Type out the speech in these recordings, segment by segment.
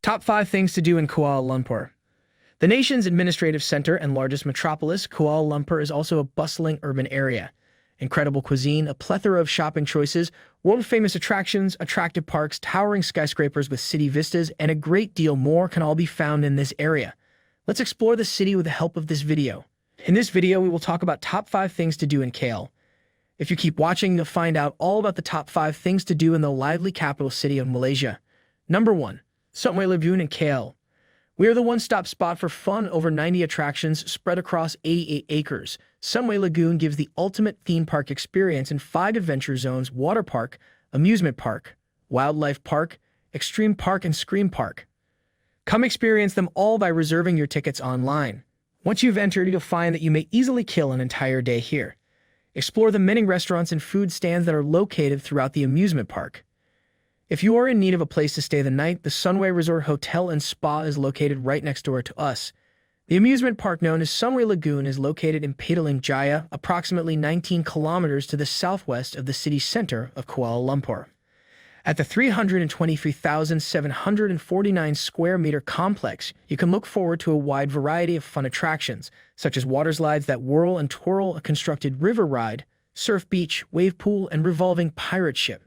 Top 5 things to do in Kuala Lumpur. The nation's administrative center and largest metropolis, Kuala Lumpur is also a bustling urban area. Incredible cuisine, a plethora of shopping choices, world-famous attractions, attractive parks, towering skyscrapers with city vistas, and a great deal more can all be found in this area. Let's explore the city with the help of this video. In this video, we will talk about top 5 things to do in KL. If you keep watching, you'll find out all about the top 5 things to do in the lively capital city of Malaysia. Number 1. Sunway Lagoon in KL. We are the one-stop spot for fun, over 90 attractions spread across 88 acres. Sunway Lagoon gives the ultimate theme park experience in 5 adventure zones: water park, amusement park, wildlife park, extreme park, and scream park. Come experience them all by reserving your tickets online. Once you've entered, you'll find that you may easily kill an entire day here. Explore the many restaurants and food stands that are located throughout the amusement park. If you are in need of a place to stay the night, the Sunway Resort Hotel and Spa is located right next door to us. The amusement park known as Sunway Lagoon is located in Petaling Jaya, approximately 19 kilometers to the southwest of the city center of Kuala Lumpur. At the 323,749 square meter complex, you can look forward to a wide variety of fun attractions, such as water slides that whirl and twirl, a constructed river ride, surf beach, wave pool, and revolving pirate ship.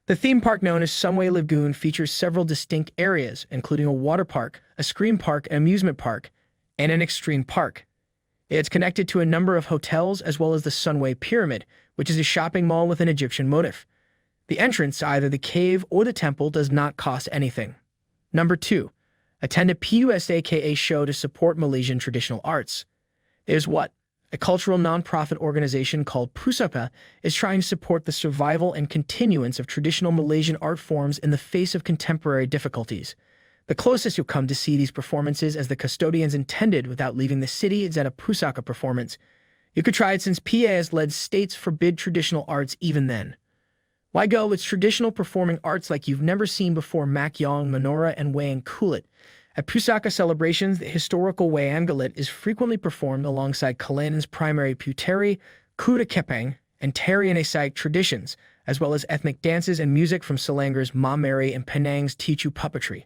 The theme park known as Sunway Lagoon features several distinct areas, including a water park, a scream park, an amusement park, and an extreme park. It's connected to a number of hotels as well as the Sunway Pyramid, which is a shopping mall with an Egyptian motif. The entrance to either the cave or the temple does not cost anything. Number 2. Attend a Pasaka show to support Malaysian traditional arts. There's what? A cultural non-profit organization called Pasaka is trying to support the survival and continuance of traditional Malaysian art forms in the face of contemporary difficulties. The closest you'll come to see these performances as the custodians intended without leaving the city is at a Pasaka performance. You could try it since PA has led states forbid traditional arts even then. Why go? It's traditional performing arts like you've never seen before: Makyong, Menorah, and Wayang Kulit. At Pasaka celebrations, the historical Wayang Kulit is frequently performed alongside Kelantan's primary Puteri, Kuda Kepang, and Tarian Isak traditions, as well as ethnic dances and music from Selangor's Ma Mary and Penang's Tichu puppetry.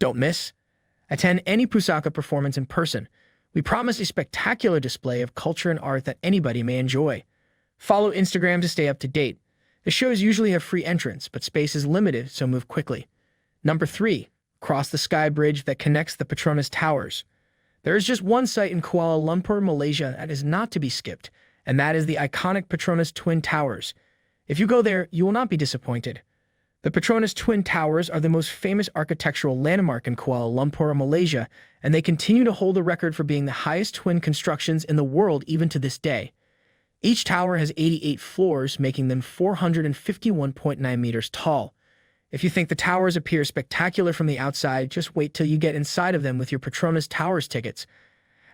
Don't miss. Attend any Pasaka performance in person. We promise a spectacular display of culture and art that anybody may enjoy. Follow Instagram to stay up to date. The shows usually have free entrance, but space is limited, so move quickly. Number 3. Cross the sky bridge that connects the Patronus Towers. There is just one site in Kuala Lumpur, Malaysia that is not to be skipped, and that is the iconic Patronus Twin Towers. If you go there, you will not be disappointed. The Patronus Twin Towers are the most famous architectural landmark in Kuala Lumpur, Malaysia, and they continue to hold the record for being the highest twin constructions in the world even to this day. Each tower has 88 floors, making them 451.9 meters tall. If you think the towers appear spectacular from the outside, just wait till you get inside of them with your Patronus Towers tickets.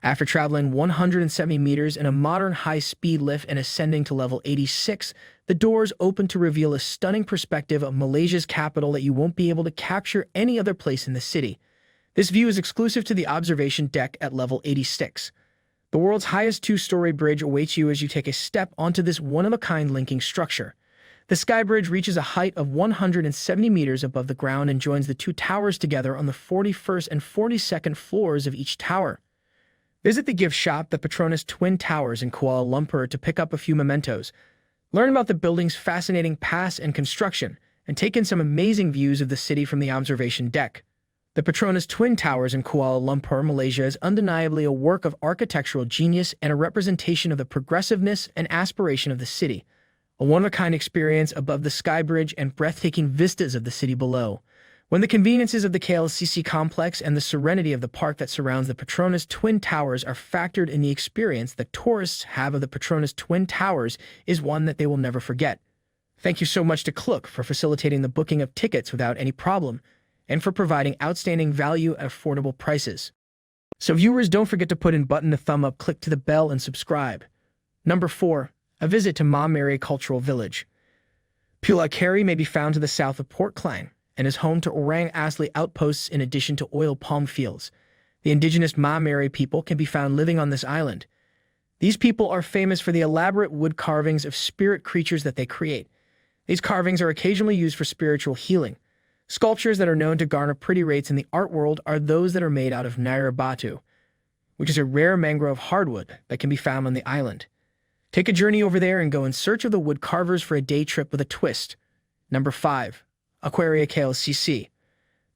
After traveling 170 meters in a modern high-speed lift and ascending to level 86, the doors open to reveal a stunning perspective of Malaysia's capital that you won't be able to capture any other place in the city. This view is exclusive to the observation deck at level 86. The world's highest 2-story bridge awaits you as you take a step onto this one-of-a-kind linking structure. The sky bridge reaches a height of 170 meters above the ground and joins the 2 towers together on the 41st and 42nd floors of each tower. Visit the gift shop, the Patronus Twin Towers in Kuala Lumpur, to pick up a few mementos. Learn about the building's fascinating past and construction, and take in some amazing views of the city from the observation deck. The Patronus Twin Towers in Kuala Lumpur, Malaysia is undeniably a work of architectural genius and a representation of the progressiveness and aspiration of the city. A one-of-a-kind experience above the sky bridge and breathtaking vistas of the city below. When the conveniences of the KLCC complex and the serenity of the park that surrounds the Patronus Twin Towers are factored in, the experience that tourists have of the Patronus Twin Towers is one that they will never forget. Thank you so much to Klook for facilitating the booking of tickets without any problem, and for providing outstanding value at affordable prices. So viewers, don't forget to put in button the thumb up, click to the bell, and subscribe. Number 4. A visit to Ma Mary Cultural Village. Pulau Keri may be found to the south of Port Klang and is home to orang asli outposts in addition to oil palm fields. The indigenous Ma Mary people can be found living on this island. These people are famous for the elaborate wood carvings of spirit creatures that they create. These carvings are occasionally used for spiritual healing. Sculptures that are known to garner pretty rates in the art world are those that are made out of naira batu, which is a rare mangrove hardwood that can be found on the island. Take a journey over there and go in search of the wood carvers for a day trip with a twist. Number 5. Aquaria KLCC.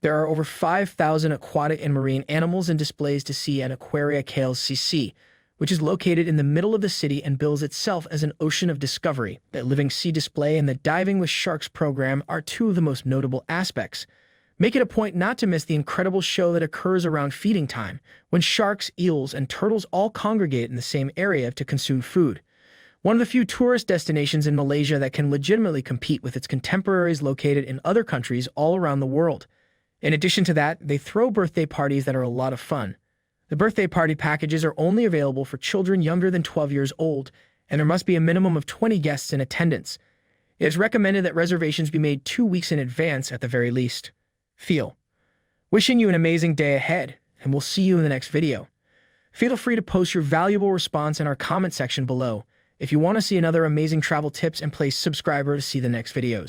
There are over 5,000 aquatic and marine animals and displays to see at Aquaria KLCC, which is located in the middle of the city and bills itself as an ocean of discovery. The living sea display and the Diving with Sharks program are two of the most notable aspects. Make it a point not to miss the incredible show that occurs around feeding time, when sharks, eels, and turtles all congregate in the same area to consume food. One of the few tourist destinations in Malaysia that can legitimately compete with its contemporaries located in other countries all around the world. In addition to that, they throw birthday parties that are a lot of fun. The birthday party packages are only available for children younger than 12 years old, and there must be a minimum of 20 guests in attendance. It is recommended that reservations be made 2 weeks in advance at the very least. Feel. Wishing you an amazing day ahead, and we'll see you in the next video. Feel free to post your valuable response in our comment section below. If you want to see another amazing travel tips and place subscriber to see the next videos.